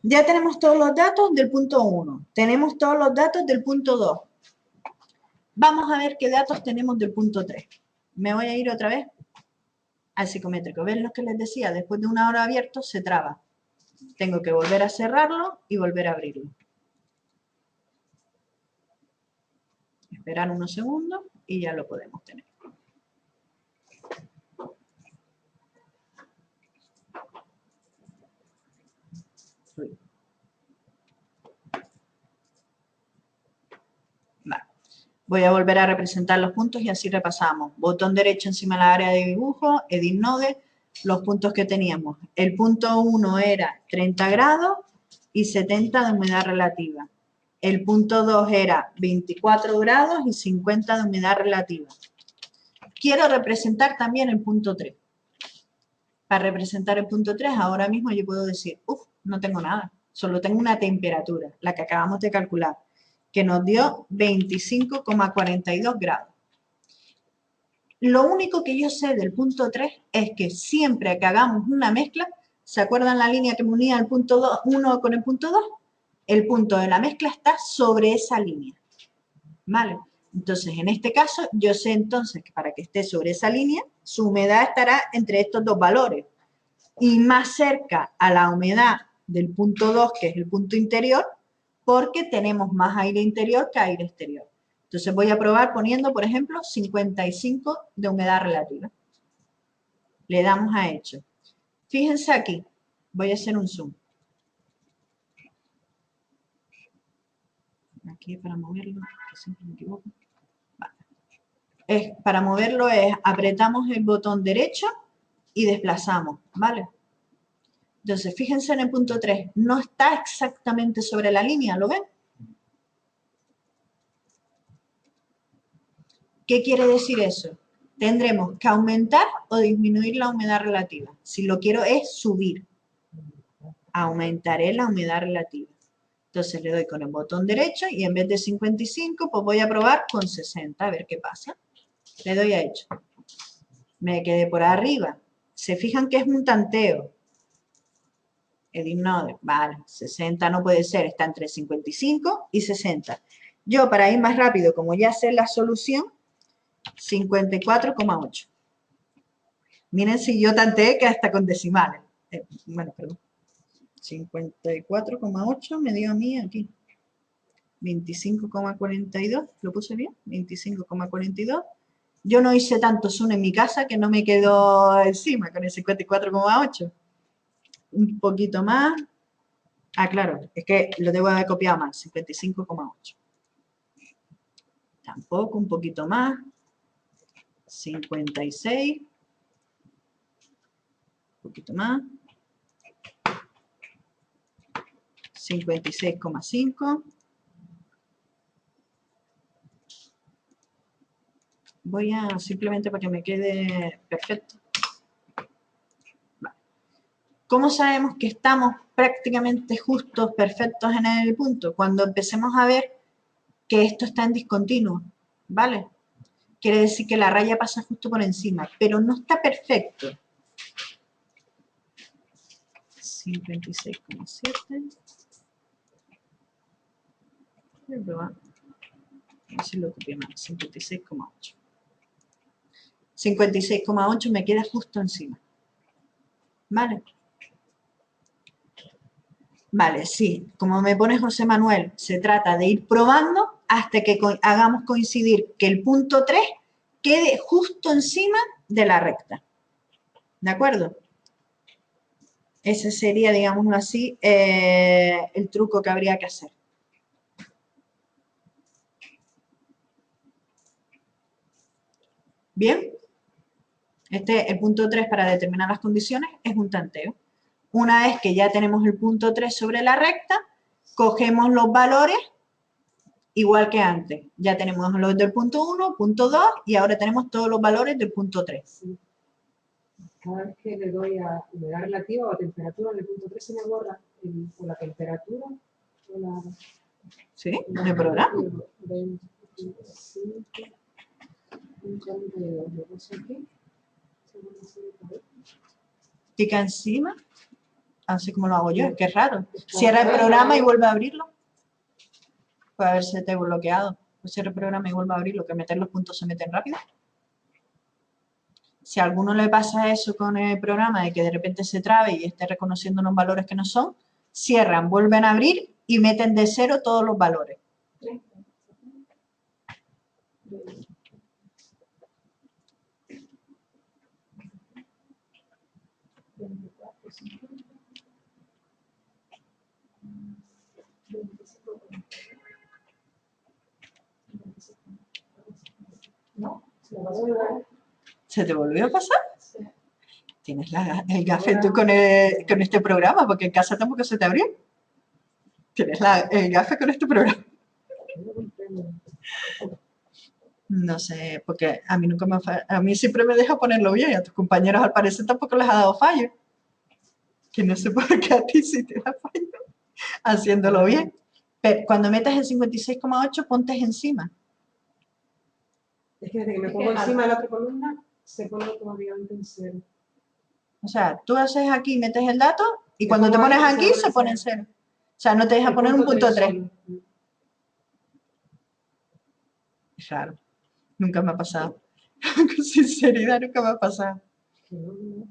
Ya tenemos todos los datos del punto 1. Tenemos todos los datos del punto 2. Vamos a ver qué datos tenemos del punto 3. Me voy a ir otra vez al psicométrico. ¿Ven lo que les decía? Después de una hora abierto se traba. Tengo que volver a cerrarlo y volver a abrirlo. Esperar unos segundos y ya lo podemos tener. Vale. Voy a volver a representar los puntos y así repasamos. Botón derecho encima del área de dibujo, Edit Node, los puntos que teníamos. El punto 1 era 30 grados y 70 de humedad relativa. El punto 2 era 24 grados y 50 de humedad relativa. Quiero representar también el punto 3. Para representar el punto 3, ahora mismo yo puedo decir, no tengo nada, solo tengo una temperatura, la que acabamos de calcular, que nos dio 25,42 grados. Lo único que yo sé del punto 3 es que siempre que hagamos una mezcla, ¿se acuerdan la línea que me unía el punto 1 con el punto 2? El punto de la mezcla está sobre esa línea, ¿vale? Entonces, en este caso, yo sé entonces que para que esté sobre esa línea, su humedad estará entre estos dos valores. Y más cerca a la humedad del punto 2, que es el punto interior, porque tenemos más aire interior que aire exterior. Entonces voy a probar poniendo, por ejemplo, 55 de humedad relativa. Le damos a hecho. Fíjense aquí, voy a hacer un zoom. Aquí para moverlo, que siempre me equivoco. Vale. Para moverlo apretamos el botón derecho y desplazamos, ¿vale? Entonces, fíjense en el punto 3, no está exactamente sobre la línea, ¿lo ven? ¿Qué quiere decir eso? Tendremos que aumentar o disminuir la humedad relativa. Si lo quiero es subir, aumentaré la humedad relativa. Entonces le doy con el botón derecho y en vez de 55, pues voy a probar con 60, a ver qué pasa. Le doy a hecho. Me quedé por arriba. Se fijan que es un tanteo. Edit Node, vale, 60 no puede ser, está entre 55 y 60. Yo, para ir más rápido, como ya sé la solución, 54,8. Miren si yo tanteé que hasta con decimales. Bueno, perdón. 54,8 me dio a mí aquí. 25,42, ¿lo puse bien? 25,42. Yo no hice tanto zoom en mi casa que no me quedó encima con el 54,8. Un poquito más. Ah, claro, es que lo debo haber copiado más, 55,8. Tampoco, un poquito más. 56. Un poquito más. 56,5. Voy a simplemente para que me quede perfecto. Vale. ¿Cómo sabemos que estamos prácticamente justos, perfectos en el punto? Cuando empecemos a ver que esto está en discontinuo, ¿vale? Quiere decir que la raya pasa justo por encima, pero no está perfecto. 56,7. Voy a probar. A ver si lo copié mal. 56,8. 56,8 me queda justo encima. ¿Vale? Vale, sí. Como me pone José Manuel, se trata de ir probando hasta que hagamos coincidir que el punto 3 quede justo encima de la recta. ¿De acuerdo? Ese sería, digámoslo así, el truco que habría que hacer. Bien. El punto 3 para determinar las condiciones es un tanteo. Una vez que ya tenemos el punto 3 sobre la recta, cogemos los valores igual que antes. Ya tenemos los del punto 1, punto 2 y ahora tenemos todos los valores del punto 3. Cada vez que le doy a humedad relativa o a temperatura en el punto 3 se me borra o la temperatura o la... ¿Sí? ¿De programa? 25, 42, aquí. Pica encima, así como lo hago yo, es que es raro. Cierra el programa y vuelve a abrirlo. Puede haberse te bloqueado. Pues cierra el programa y vuelve a abrirlo, que meter los puntos se meten rápido. Si a alguno le pasa eso con el programa, de que de repente se trabe y esté reconociendo unos valores que no son, cierran, vuelven a abrir y meten de cero todos los valores. ¿Se te volvió a pasar? Tienes el gafe tú con este programa, porque en casa tampoco se te abrió. Tienes el gafe con este programa. No comprendo. No sé, porque a mí nunca a mí siempre me deja ponerlo bien, a tus compañeros al parecer tampoco les ha dado fallo. Que no sé por qué a ti sí te da fallo haciéndolo bien. Pero cuando metas el 56,8, ponte encima. Es que desde que me pongo encima de la otra columna, se pone automáticamente en 0. O sea, tú haces aquí, metes el dato y Me cuando te pongo ahí pones y aquí se pone en 0. O sea, no te deja El poner un punto 3. solo. Claro, nunca me ha pasado. Con sinceridad, nunca me ha pasado. Que no.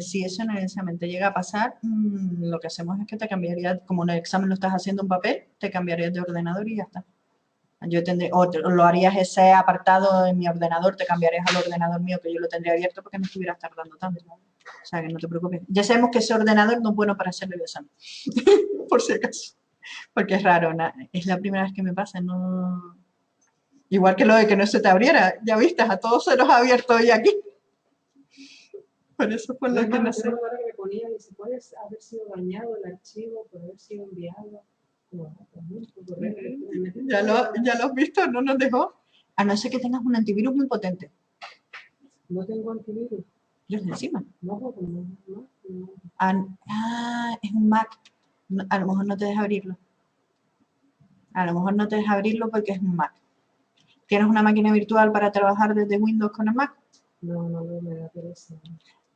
Si eso en el examen te llega a pasar, lo que hacemos es que te cambiaría, como en el examen lo estás haciendo en papel, te cambiarías de ordenador y ya está. Yo tendré, o lo harías ese apartado en mi ordenador, te cambiarías al ordenador mío, que yo lo tendría abierto porque no estuvieras tardando tanto. O sea, que no te preocupes. Ya sabemos que ese ordenador no es bueno para hacerle el examen, por si acaso. Porque es raro, es la primera vez que me pasa, no... Igual que lo de que no se te abriera, ya viste, a todos se los ha abierto hoy aquí. Por eso fue lo que no sé. Yo recuerdo que me ponía, dice, puede haber sido dañado el archivo, puede haber sido enviado. Ya lo has visto, no nos dejó. A no ser que tengas un antivirus muy potente. No tengo antivirus. Los de encima. No. Es un Mac. A lo mejor no te deja abrirlo. A lo mejor no te deja abrirlo porque es un Mac. ¿Tienes una máquina virtual para trabajar desde Windows con el Mac? No, me da pereza.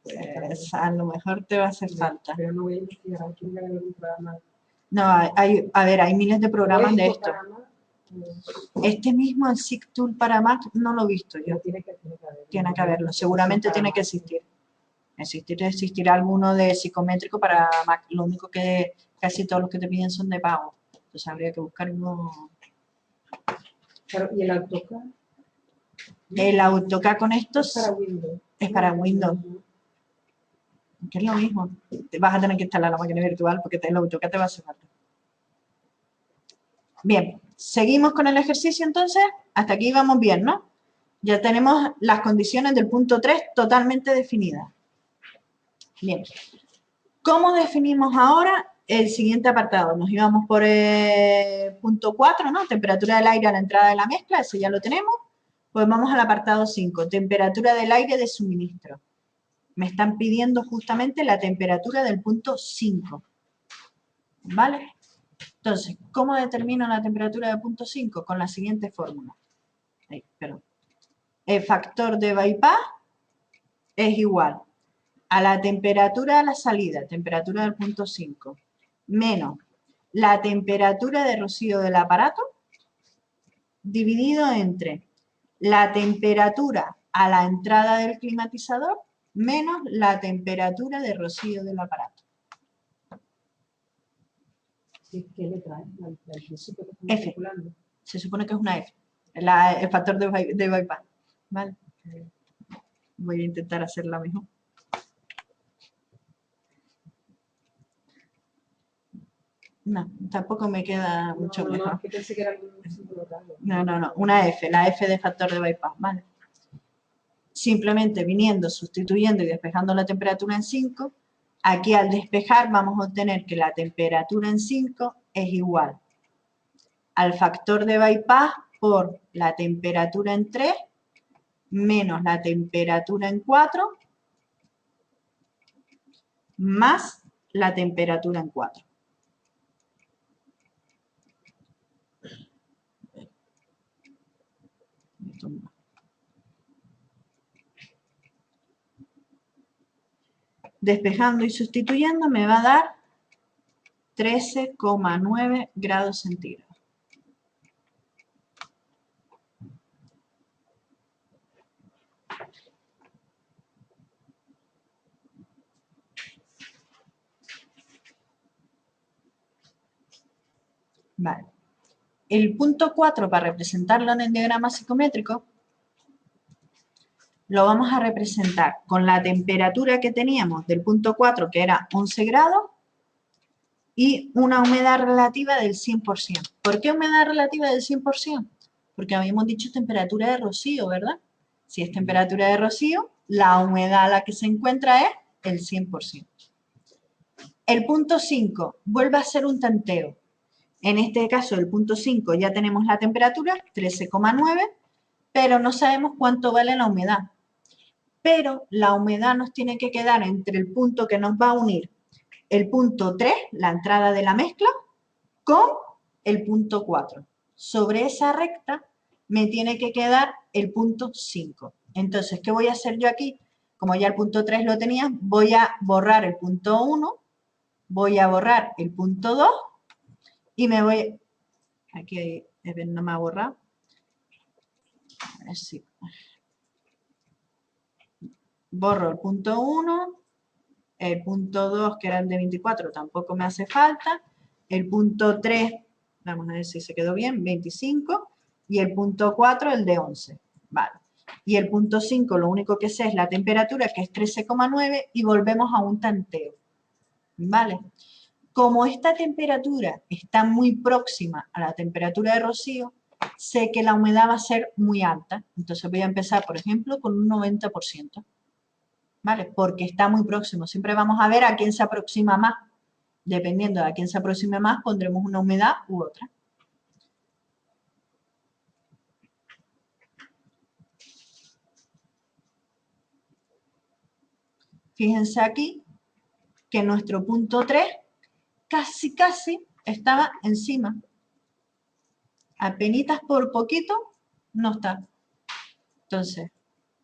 Pues a lo mejor te va a hacer falta. Pero no voy a investigar, aquí me algún programa. No, hay miles de programas de esto. Este mismo, el SIGTool para Mac, no lo he visto yo. Tiene que haberlo, seguramente tiene que existir. Existirá alguno de psicométrico para Mac. Lo único que casi todos los que te piden son de pago. Entonces habría que buscar uno. Claro, ¿y el AutoCAD? El AutoCAD con estos es para Windows. Es para Windows. Que es lo mismo. Vas a tener que instalar la máquina virtual porque el AutoCAD te va a hacer falta. Bien, seguimos con el ejercicio entonces. Hasta aquí vamos bien, ¿no? Ya tenemos las condiciones del punto 3 totalmente definidas. Bien. ¿Cómo definimos ahora el siguiente apartado? Nos íbamos por el punto 4, ¿no? Temperatura del aire a la entrada de la mezcla, ese ya lo tenemos. Pues vamos al apartado 5, temperatura del aire de suministro. Me están pidiendo justamente la temperatura del punto 5. ¿Vale? Entonces, ¿cómo determino la temperatura del punto 5? Con la siguiente fórmula. El factor de bypass es igual a la temperatura de la salida, temperatura del punto 5, menos la temperatura de rocío del aparato, dividido entre la temperatura a la entrada del climatizador menos la temperatura de rocío del aparato. ¿Qué letra es? Al principio que estamos F. calculando. Se supone que es una F. El factor de bypass. ¿Vale? Voy a intentar hacerla mejor. No, tampoco me queda mucho mejor. No, que pensé que era un símbolo raro. No, una F, la F de factor de bypass, ¿vale? Simplemente viniendo, sustituyendo y despejando la temperatura en 5, aquí al despejar vamos a obtener que la temperatura en 5 es igual al factor de bypass por la temperatura en 3 menos la temperatura en 4 más la temperatura en 4. Despejando y sustituyendo me va a dar 13,9 grados centígrados. Vale. El punto 4, para representarlo en el diagrama psicométrico, lo vamos a representar con la temperatura que teníamos del punto 4, que era 11 grados, y una humedad relativa del 100%. ¿Por qué humedad relativa del 100%? Porque habíamos dicho temperatura de rocío, ¿verdad? Si es temperatura de rocío, la humedad a la que se encuentra es el 100%. El punto 5 vuelve a ser un tanteo. En este caso, el punto 5 ya tenemos la temperatura, 13,9, pero no sabemos cuánto vale la humedad. Pero la humedad nos tiene que quedar entre el punto que nos va a unir el punto 3, la entrada de la mezcla, con el punto 4. Sobre esa recta me tiene que quedar el punto 5. Entonces, ¿qué voy a hacer yo aquí? Como ya el punto 3 lo tenía, voy a borrar el punto 1, voy a borrar el punto 2 y me voy... Aquí no me ha borrado. A ver si... Borro el punto 1, el punto 2, que era el de 24, tampoco me hace falta. El punto 3, vamos a ver si se quedó bien, 25. Y el punto 4, el de 11. Vale. Y el punto 5, lo único que sé es la temperatura, que es 13,9, y volvemos a un tanteo. Vale. Como esta temperatura está muy próxima a la temperatura de rocío, sé que la humedad va a ser muy alta. Entonces voy a empezar, por ejemplo, con un 90%. ¿Vale? Porque está muy próximo. Siempre vamos a ver a quién se aproxima más. Dependiendo de a quién se aproxime más, pondremos una humedad u otra. Fíjense aquí que nuestro punto 3 casi estaba encima. Apenitas por poquito no está. Entonces,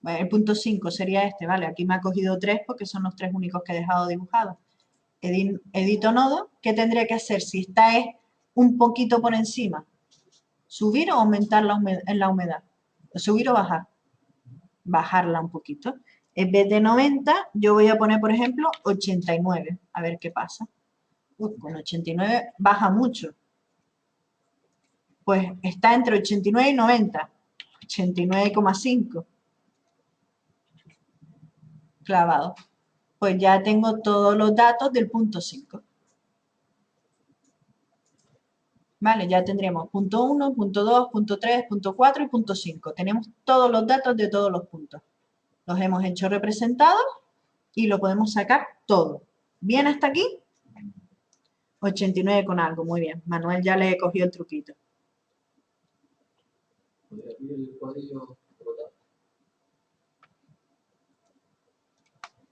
bueno, el punto 5 sería este, ¿vale? Aquí me ha cogido 3 porque son los 3 únicos que he dejado dibujados. Edito nodo. ¿Qué tendría que hacer si esta es un poquito por encima? ¿Subir o aumentar la humedad? ¿Subir o bajar? Bajarla un poquito. En vez de 90, yo voy a poner, por ejemplo, 89. A ver qué pasa. Con 89 baja mucho. Pues está entre 89 y 90. 89,5. Clavado. Pues ya tengo todos los datos del punto 5. Vale, ya tendríamos punto 1, punto 2, punto 3, punto 4 y punto 5. Tenemos todos los datos de todos los puntos. Los hemos hecho representados y lo podemos sacar todo. ¿Bien hasta aquí? 89 con algo, muy bien. Manuel ya le cogió el truquito. ¿Podría abrir el cuadrillo total?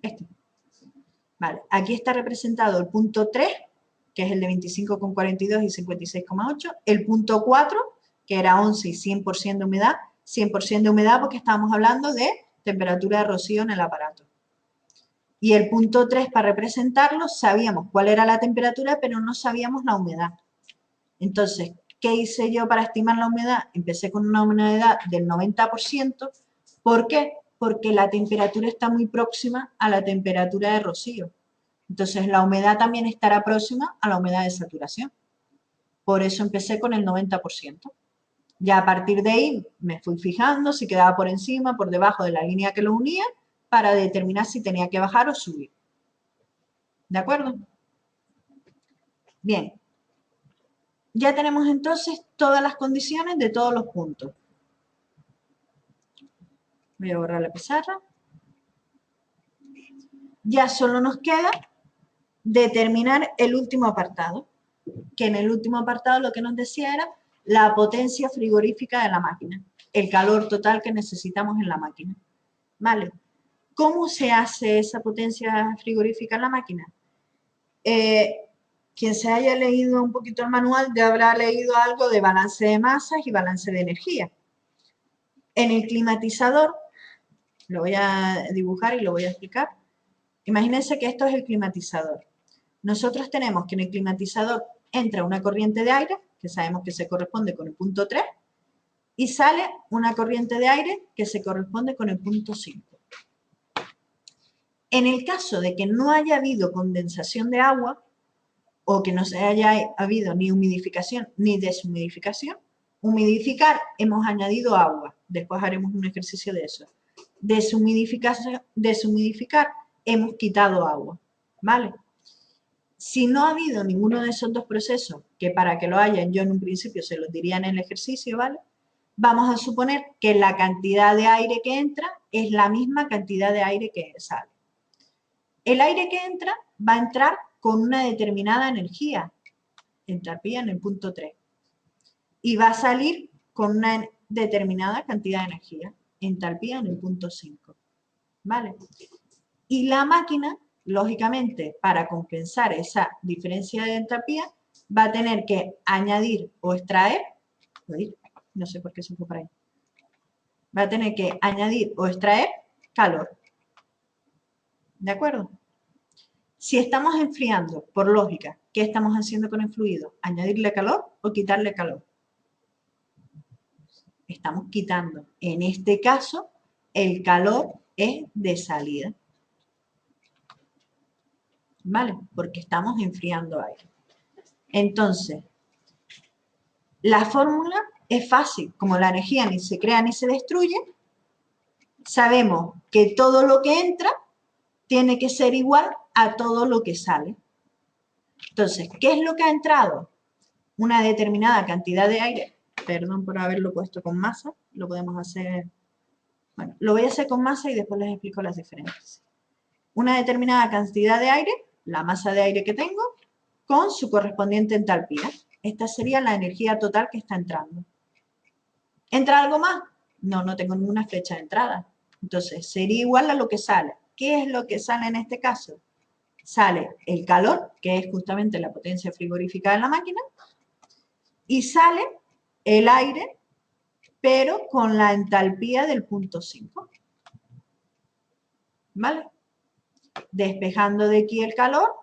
Este. Vale, aquí está representado el punto 3, que es el de 25,42 y 56,8. El punto 4, que era 11 y 100% de humedad. 100% de humedad porque estábamos hablando de temperatura de rocío en el aparato. Y el punto 3, para representarlo, sabíamos cuál era la temperatura, pero no sabíamos la humedad. Entonces, ¿qué hice yo para estimar la humedad? Empecé con una humedad del 90%. ¿Por qué? Porque la temperatura está muy próxima a la temperatura de rocío. Entonces, la humedad también estará próxima a la humedad de saturación. Por eso empecé con el 90%. Ya a partir de ahí me fui fijando si quedaba por encima, por debajo de la línea que lo unía, para determinar si tenía que bajar o subir. ¿De acuerdo? Bien. Ya tenemos entonces todas las condiciones de todos los puntos. Voy a borrar la pizarra. Ya solo nos queda determinar el último apartado, que en el último apartado lo que nos decía era la potencia frigorífica de la máquina, el calor total que necesitamos en la máquina. ¿Vale? ¿Cómo se hace esa potencia frigorífica en la máquina? Quien se haya leído un poquito el manual ya habrá leído algo de balance de masas y balance de energía. En el climatizador, lo voy a dibujar y lo voy a explicar. Imagínense que esto es el climatizador. Nosotros tenemos que en el climatizador entra una corriente de aire, que sabemos que se corresponde con el punto 3, y sale una corriente de aire que se corresponde con el punto 5. En el caso de que no haya habido condensación de agua, o que no se haya habido ni humidificación ni deshumidificación, humidificar hemos añadido agua, después haremos un ejercicio de eso. Deshumidificar hemos quitado agua, ¿vale? Si no ha habido ninguno de esos dos procesos, que para que lo hayan yo en un principio se los diría en el ejercicio, ¿vale? Vamos a suponer que la cantidad de aire que entra es la misma cantidad de aire que sale. El aire que entra va a entrar con una determinada energía, entalpía en el punto 3. Y va a salir con una determinada cantidad de energía, entalpía en el punto 5. ¿Vale? Y la máquina, lógicamente, para compensar esa diferencia de entalpía, va a tener que añadir o extraer, no sé por qué se fue para ahí, va a tener que añadir o extraer calor. ¿De acuerdo? Si estamos enfriando, por lógica, ¿qué estamos haciendo con el fluido? ¿Añadirle calor o quitarle calor? Estamos quitando. En este caso, el calor es de salida. ¿Vale? Porque estamos enfriando aire. Entonces, la fórmula es fácil. Como la energía ni se crea ni se destruye, sabemos que todo lo que entra tiene que ser igual a todo lo que sale. Entonces, ¿qué es lo que ha entrado? Una determinada cantidad de aire. Perdón por haberlo puesto con masa. Lo podemos hacer... Bueno, lo voy a hacer con masa y después les explico las diferencias. Una determinada cantidad de aire, la masa de aire que tengo, con su correspondiente entalpía. Esta sería la energía total que está entrando. ¿Entra algo más? No, no tengo ninguna flecha de entrada. Entonces, sería igual a lo que sale. ¿Qué es lo que sale en este caso? Sale el calor, que es justamente la potencia frigorífica de la máquina, y sale el aire, pero con la entalpía del punto 5. ¿Vale? Despejando de aquí el calor,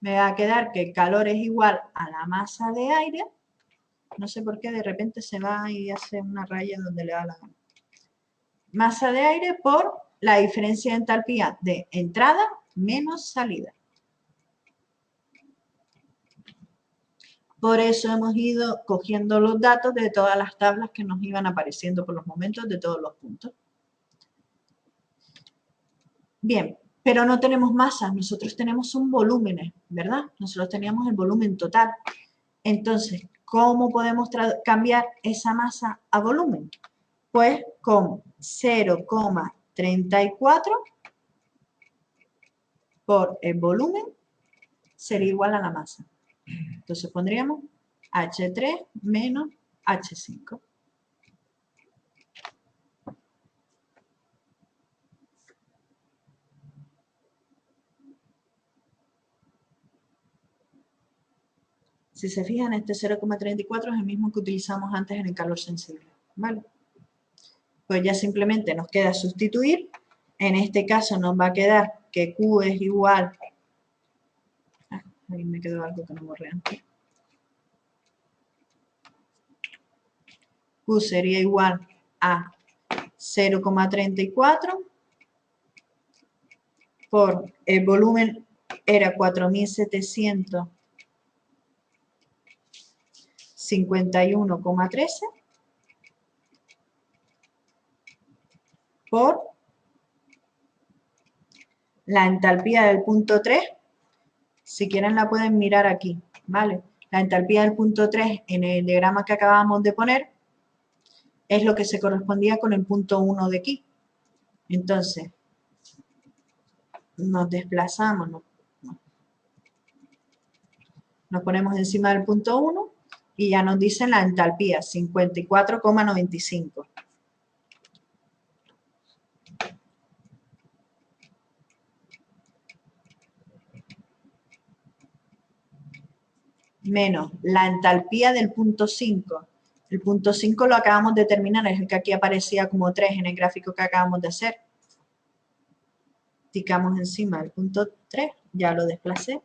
me va a quedar que el calor es igual a la masa de aire. No sé por qué de repente se va y hace una raya donde le da la gana. Masa de aire por la diferencia de entalpía de entrada menos salida. Por eso hemos ido cogiendo los datos de todas las tablas que nos iban apareciendo por los momentos de todos los puntos. Bien, pero no tenemos masas, nosotros tenemos un volumen, ¿verdad? Nosotros teníamos el volumen total. Entonces, ¿cómo podemos cambiar esa masa a volumen? Pues con 0,34 por el volumen sería igual a la masa. Entonces pondríamos H3 menos H5. Si se fijan, este 0,34 es el mismo que utilizamos antes en el calor sensible, ¿vale? Pues ya simplemente nos queda sustituir. En este caso nos va a quedar que Q es igual... ahí me quedó algo que no borré antes. Q sería igual a 0,34 por el volumen era 4.751,13 por la entalpía del punto 3. Si quieren la pueden mirar aquí, ¿vale? La entalpía del punto 3 en el diagrama que acabamos de poner es lo que se correspondía con el punto 1 de aquí. Entonces, nos desplazamos, nos ponemos encima del punto 1 y ya nos dicen la entalpía, 54,95. Menos la entalpía del punto 5. El punto 5 lo acabamos de determinar, es el que aquí aparecía como 3 en el gráfico que acabamos de hacer. Ticamos encima del punto 3, ya lo desplacé.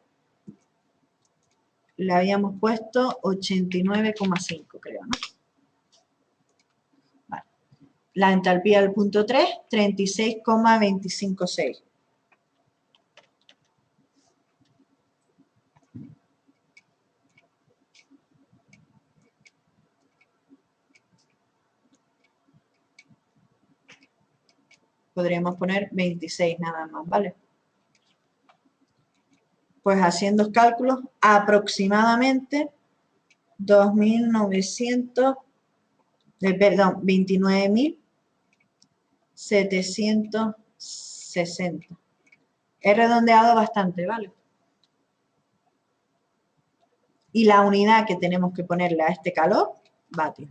Le habíamos puesto 89,5, creo, ¿no? Vale. La entalpía del punto 3, 36,256. Podríamos poner 26 nada más, ¿vale? Pues haciendo cálculos, aproximadamente 29.760. He redondeado bastante, ¿vale? y la unidad que tenemos que ponerle a este calor, vatios.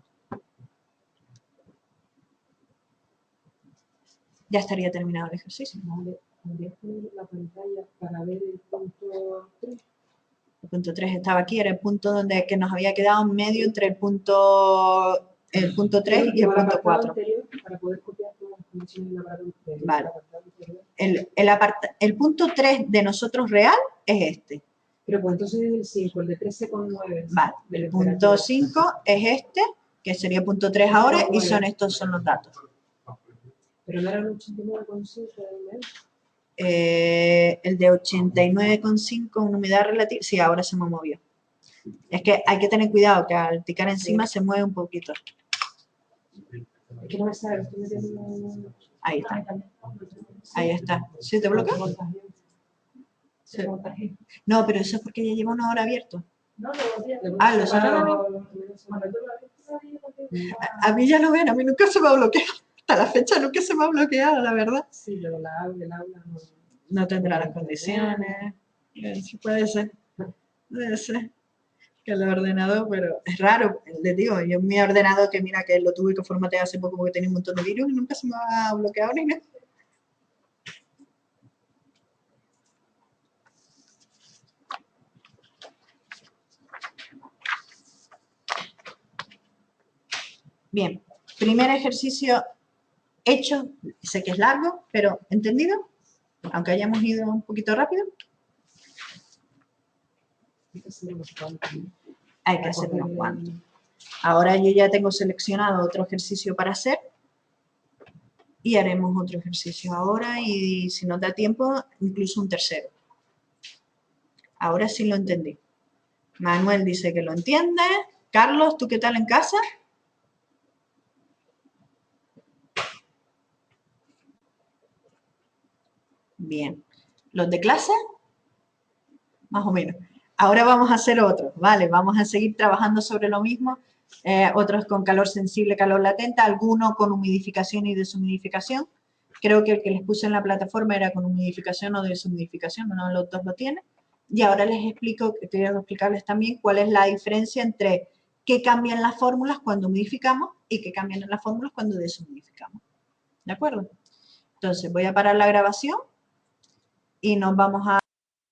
Ya estaría terminado el ejercicio. Vale, ¿podrías poner la pantalla para ver el punto 3? El punto 3 estaba aquí, era el punto donde que nos había quedado en medio entre el punto 3 y el punto 4. Anterior, para poder copiar todas las condiciones del apartado anterior. Vale. El punto 3 de nosotros real es este. Pero pues entonces es el 5, el de 13,9. Vale, el punto 5 es este, que sería punto 3 ahora, y estos son los datos. Pero no era un 89,5 de humedad. El de 89,5 en humedad relativa, sí, ahora se me movió. Es que hay que tener cuidado, que al picar encima se mueve un poquito. Es que no me sale, estoy metiendo... Ahí está. Ahí está. ¿Sí te bloqueó? Sí. No, pero eso es porque ya lleva una hora abierto. Ah, lo cerraron. A mí ya lo ven, a mí nunca se me ha bloqueado. Hasta la fecha nunca se me ha bloqueado, la verdad. Sí, pero el aula no tendrá las condiciones. Sí, puede ser. Puede ser. Que el ordenador, pero es raro, les digo, yo en mi ordenador, que mira que lo tuve que formatear hace poco porque tenía un montón de virus y nunca se me ha bloqueado ni nada. Bien, primer ejercicio hecho, sé que es largo, pero ¿entendido? Aunque hayamos ido un poquito rápido. Hay que hacer unos cuantos. Ahora yo ya tengo seleccionado otro ejercicio para hacer y haremos otro ejercicio ahora y si nos da tiempo, incluso un tercero. Ahora sí lo entendí. Manuel dice que lo entiende. Carlos, ¿tú qué tal en casa? Bien. ¿Los de clase? Más o menos. Ahora vamos a hacer otros, ¿vale? Vamos a seguir trabajando sobre lo mismo. Otros con calor sensible, calor latente, algunos con humidificación y deshumidificación. Creo que el que les puse en la plataforma era con humidificación o deshumidificación, uno de los dos lo tiene. Y ahora les explico, quería explicarles también cuál es la diferencia entre qué cambian las fórmulas cuando humidificamos y qué cambian en las fórmulas cuando deshumidificamos. ¿De acuerdo? Entonces voy a parar la grabación y nos vamos a